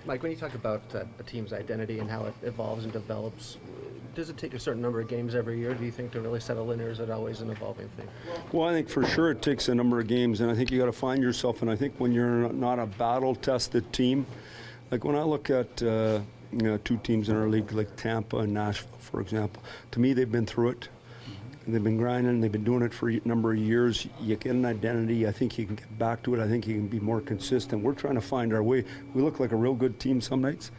Mike, when you talk about a team's identity and how it evolves and develops, does it take a certain number of games every year, do you think, to really settle in, or is it always an evolving thing? Well, I think for sure it takes a number of games, and I think you got to find yourself. And I think when you're not a battle-tested team, like when I look at two teams in our league, like Tampa and Nashville, for example, to me they've been through it. They've been grinding. They've been doing it for a number of years. You get an identity. I think you can get back to it. I think you can be more consistent. We're trying to find our way. We look like a real good team some nights,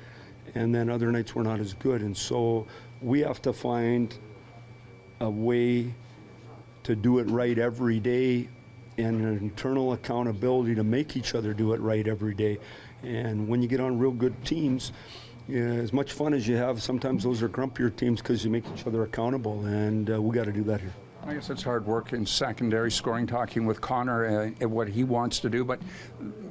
and then other nights we're not as good. And so we have to find a way to do it right every day, and an internal accountability to make each other do it right every day. And when you get on real good teams, as much fun as you have, sometimes those are grumpier teams because you make each other accountable, and we got to do that here. I guess it's hard work in secondary scoring, talking with Connor and what he wants to do, but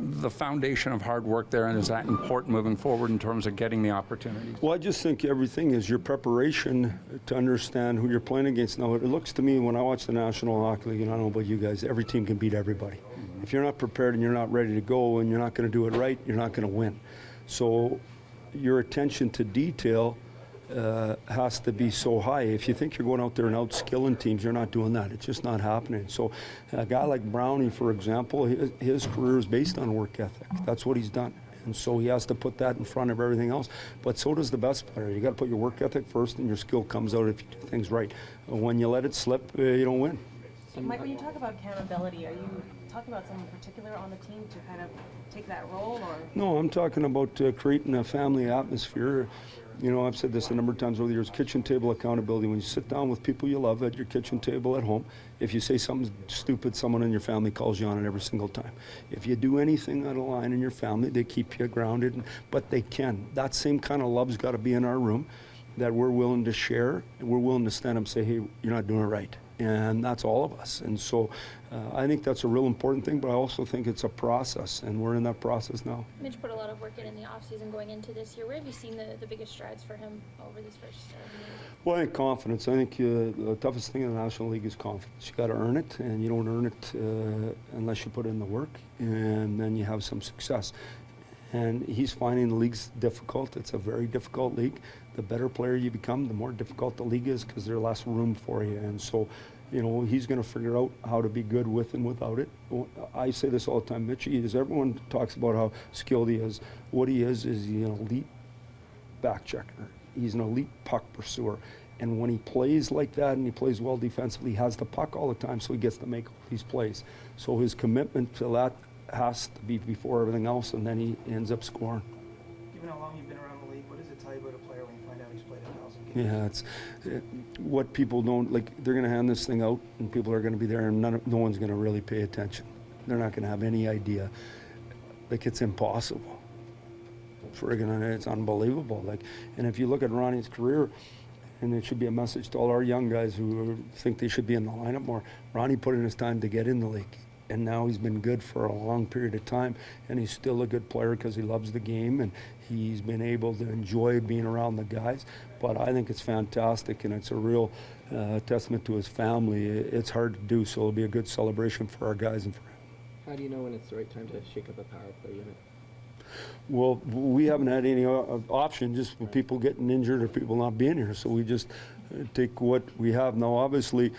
the foundation of hard work there, and is that important moving forward in terms of getting the opportunities? Well, I just think everything is your preparation to understand who you're playing against. Now, it looks to me when I watch the National Hockey League, and I don't know about you guys, every team can beat everybody. Mm-hmm. If you're not prepared and you're not ready to go and you're not going to do it right, you're not going to win. So your attention to detail has to be so high. If you think you're going out there and out-skilling teams, you're not doing that. It's just not happening. So a guy like Brownie, for example, his career is based on work ethic. That's what he's done. And so he has to put that in front of everything else. But so does the best player. You got to put your work ethic first, and your skill comes out if you do things right. When you let it slip, you don't win. Mike, when you talk about accountability, are you talking about someone particular on the team to kind of take that role, or? No, I'm talking about creating a family atmosphere. You know, I've said this a number of times over the years, kitchen table accountability. When you sit down with people you love at your kitchen table at home, if you say something stupid, someone in your family calls you on it every single time. If you do anything out of line in your family, they keep you grounded, but they can. That same kind of love's got to be in our room, that we're willing to share, and we're willing to stand up and say, hey, you're not doing it right. And that's all of us. And so I think that's a real important thing, but I also think it's a process, and we're in that process now. Mitch put a lot of work in the offseason going into this year. Where have you seen the biggest strides for him over these first 7 years? Well, I think confidence. I think the toughest thing in the National League is confidence. You got to earn it, and you don't earn it unless you put in the work, and then you have some success. And he's finding the league's difficult. It's a very difficult league. The better player you become, the more difficult the league is because there's less room for you. And so, you know, he's going to figure out how to be good with and without it. I say this all the time, Mitch, everyone talks about how skilled he is. What he is he's an elite back checker. He's an elite puck pursuer. And when he plays like that and he plays well defensively, he has the puck all the time, so he gets to make all these plays. So his commitment to that has to be before everything else, and then he ends up scoring. Given how long you've been around the league, what does it tell you about a player when you find out he's played 1,000 games? Yeah, what people don't, like, they're going to hand this thing out, and people are going to be there, and no one's going to really pay attention. They're not going to have any idea. Like, it's impossible. It's unbelievable. Like, and if you look at Ronnie's career, and it should be a message to all our young guys who think they should be in the lineup more, Ronnie put in his time to get in the league. And now he's been good for a long period of time, and he's still a good player because he loves the game, and he's been able to enjoy being around the guys. But I think it's fantastic, and it's a real testament to his family. It's hard to do, so it'll be a good celebration for our guys and for him. How do you know when it's the right time to shake up a power play unit? Well, we haven't had any option, just with people getting injured or people not being here, so we just take what we have. Now, obviously,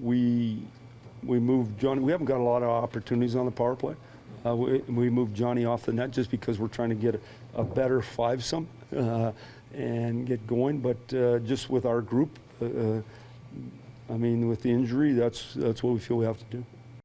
we moved Johnny. We haven't got a lot of opportunities on the power play. We moved Johnny off the net just because we're trying to get a better fivesome and get going. But just with our group, I mean, with the injury, that's what we feel we have to do.